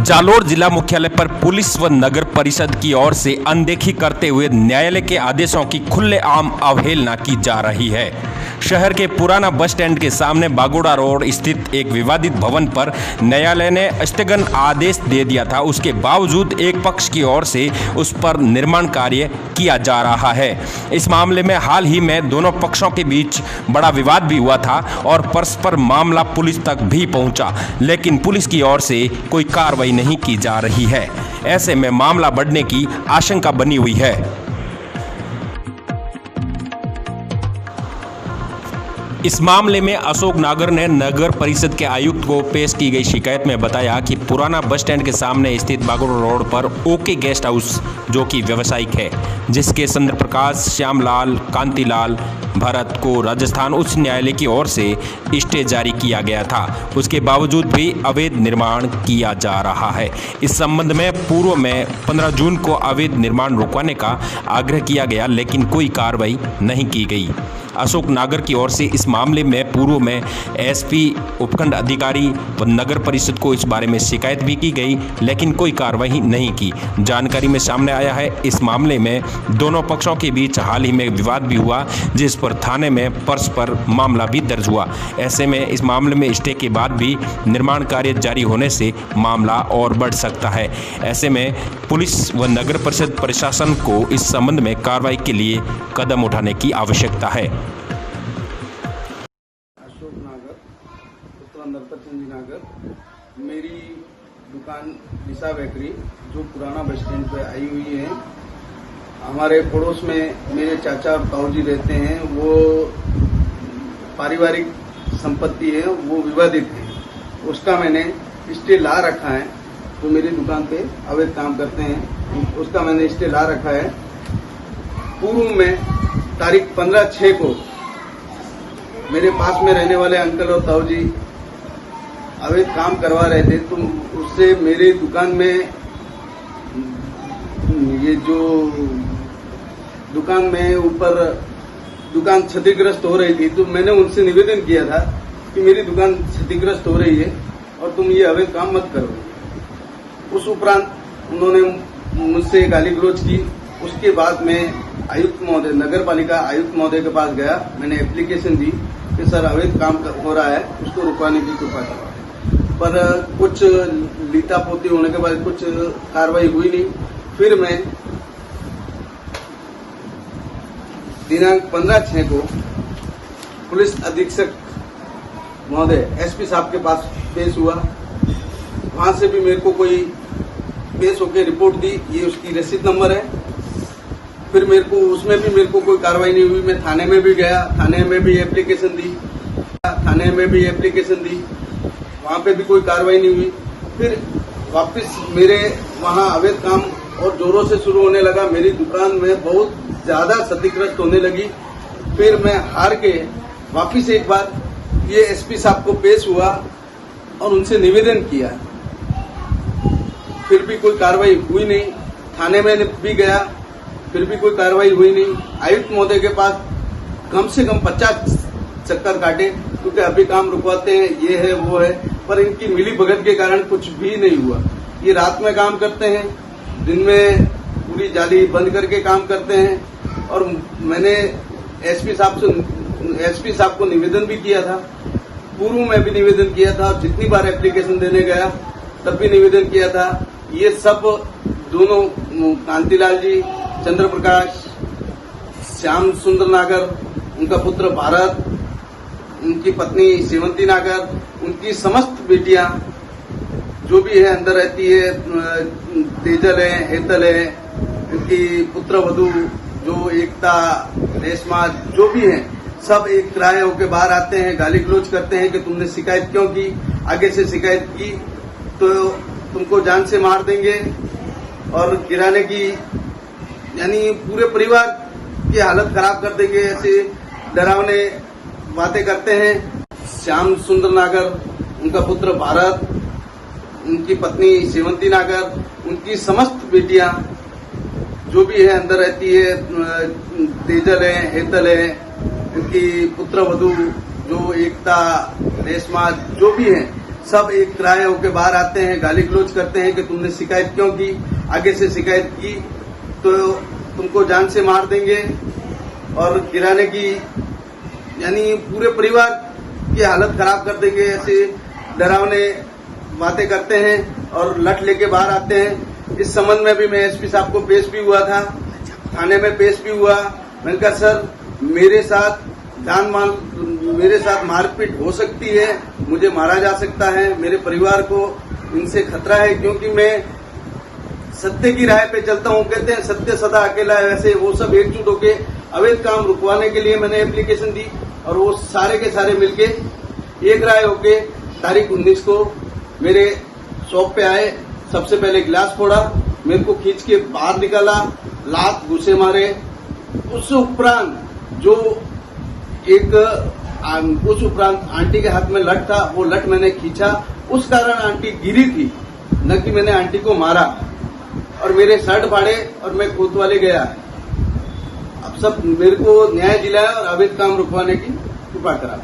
जालोर जिला मुख्यालय पर पुलिस व नगर परिषद की ओर से अनदेखी करते हुए न्यायालय के आदेशों की खुलेआम अवहेलना की जा रही है। शहर के पुराना बस स्टैंड के सामने बागोड़ा रोड स्थित एक विवादित भवन पर न्यायालय ने स्थगन आदेश दे दिया था। उसके बावजूद एक पक्ष की ओर से उस पर निर्माण कार्य किया जा रहा है। इस मामले में हाल ही में दोनों पक्षों के बीच बड़ा विवाद भी हुआ था और परस्पर मामला पुलिस तक भी पहुंचा, लेकिन पुलिस की ओर से कोई कार्रवाई नहीं की जा रही है। ऐसे में मामला बढ़ने की आशंका बनी हुई है। इस मामले में अशोक नागर ने नगर परिषद के आयुक्त को पेश की गई शिकायत में बताया कि पुराना बस स्टैंड के सामने स्थित बागोड़ा रोड पर ओके गेस्ट हाउस, जो कि व्यावसायिक है, जिसके चंद्र प्रकाश, श्यामलाल, कांतिलाल भरत को राजस्थान उच्च न्यायालय की ओर से स्टे जारी किया गया था, उसके बावजूद भी अवैध निर्माण किया जा रहा है। इस संबंध में पूर्व में 15 जून को अवैध निर्माण रुकवाने का आग्रह किया गया, लेकिन कोई कार्रवाई नहीं की गई। अशोक नागर की ओर से इस मामले में पूर्व में एसपी, उपखंड अधिकारी व नगर परिषद को इस बारे में शिकायत भी की गई, लेकिन कोई कार्रवाई नहीं की। जानकारी में सामने आया है इस मामले में दोनों पक्षों के बीच हाल ही में विवाद भी हुआ, जिस पर थाने में परस्पर मामला भी दर्ज हुआ। ऐसे में इस मामले में स्टे के बाद भी निर्माण कार्य जारी होने से मामला और बढ़ सकता है। ऐसे में पुलिस व नगर परिषद प्रशासन को इस संबंध में कार्रवाई के लिए कदम उठाने की आवश्यकता है। अशोक नागर, पुत्र नरपतचंद जी नागर। मेरी दुकान दिशा बेकरी जो पुराना बस स्टैंड पे आई हुई है। हमारे पड़ोस में मेरे चाचा और ताऊ जी रहते हैं। वो पारिवारिक संपत्ति है, वो विवादित है। उसका मैंने स्टे ला रखा है। तो मेरी दुकान पे अवैध काम करते हैं, उसका मैंने स्टे ला रखा है। पूर्व में तारीख 15/6 को मेरे पास में रहने वाले अंकल और ताऊ जी अवैध काम करवा रहे थे, तो उससे मेरी दुकान में ये जो दुकान में ऊपर दुकान क्षतिग्रस्त हो रही थी, तो मैंने उनसे निवेदन किया था कि मेरी दुकान क्षतिग्रस्त हो रही है और तुम ये अवैध काम मत करो। उस उपरांत उन्होंने मुझसे गाली गलौज की। उसके बाद मैं आयुक्त महोदय, नगर पालिका आयुक्त महोदय के पास गया। मैंने एप्लीकेशन दी कि सर अवैध काम हो रहा है, उसको रुकवाने की कृपा करो। पर कुछ लीतापोती होने के बाद कुछ कार्रवाई हुई नहीं। फिर मैं दिनांक 15/6 को पुलिस अधीक्षक महोदय एसपी साहब के पास पेश हुआ। वहां से भी मेरे को कोई पेश होकर रिपोर्ट दी, ये उसकी रसीद नंबर है। फिर मेरे को उसमें भी मेरे को कोई कार्रवाई नहीं हुई। मैं थाने में भी गया, थाने में भी एप्लीकेशन दी, वहां पे भी कोई कार्रवाई नहीं हुई। फिर वापस मेरे वहां अवैध काम और जोरों से शुरू होने लगा। मेरी दुकान में बहुत ज्यादा क्षतिग्रस्त होने लगी। फिर मैं हार के वापस एक बार ये एसपी साहब को पेश हुआ और उनसे निवेदन किया। फिर भी कोई कार्रवाई हुई नहीं। थाने में भी गया, फिर भी कोई कार्रवाई हुई नहीं। आयुक्त महोदय के पास कम से कम 50 चक्कर काटे, क्योंकि अभी काम रुकवाते हैं, ये है वो है, पर इनकी मिली भगत के कारण कुछ भी नहीं हुआ। ये रात में काम करते हैं, दिन में पूरी जाली बंद करके काम करते हैं। और मैंने एसपी साहब को निवेदन भी किया था, पूर्व में भी निवेदन किया था, और जितनी बार एप्लीकेशन देने गया तब भी निवेदन किया था। ये सब दोनों कांतिलाल जी, चंद्र प्रकाश, श्याम सुंदर नागर, उनका पुत्र भारत, उनकी पत्नी सेवंती नागर, उनकी समस्त बेटियां जो भी है अंदर रहती है, तेजल है, हेतल है, उनकी पुत्र वधू जो एकता, रेशमा, जो भी है, सब एक किराए होकर बाहर आते हैं, गाली गलौज करते हैं कि तुमने शिकायत क्यों की, आगे से शिकायत की तो तुमको जान से मार देंगे और गिराने की, यानी पूरे परिवार की हालत खराब कर देंगे, ऐसे डरावने बातें करते हैं। श्याम सुंदर नागर, उनका पुत्र भारत, उनकी पत्नी सेवंती नागर, उनकी समस्त बेटियां जो भी है अंदर रहती है, तेजल है, हेतल है, उनकी पुत्र वधू जो एकता, रेशमा, जो भी है, सब एक राय होकर बाहर आते हैं, गाली गलौज करते हैं कि तुमने शिकायत क्यों की, आगे से शिकायत की तो तुमको जान से मार देंगे और गिराने की, यानी पूरे परिवार की हालत खराब कर देंगे, ऐसे डरावने बातें करते हैं और लठ लेके बाहर आते हैं। इस संबंध में भी मैं एसपी साहब को पेश भी हुआ था, थाने में पेश भी हुआ। मैंने कहा सर मेरे साथ मेरे साथ मारपीट हो सकती है, मुझे मारा जा सकता है, मेरे परिवार को इनसे खतरा है, क्योंकि मैं सत्य की राह पे चलता हूँ। कहते हैं सत्य सदा अकेला है, वैसे वो सब एकजुट होके अवैध काम रुकवाने के लिए मैंने एप्लीकेशन दी और वो सारे के सारे मिलके एक राय होके तारीख 19 को मेरे शॉप पे आए। सबसे पहले गिलास फोड़ा, मेरे को खींच के बाहर निकाला, लात घुसे मारे। उस उपरांत उस उपरांत आंटी के हाथ में लठ था, वो लठ मैंने खींचा, उस कारण आंटी गिरी थी, न कि मैंने आंटी को मारा। और मेरे शर्ट फाड़े और मैं कोतवाली गया। अब सब मेरे को न्याय दिलाया और अवैध काम रुकवाने की कृपा करा।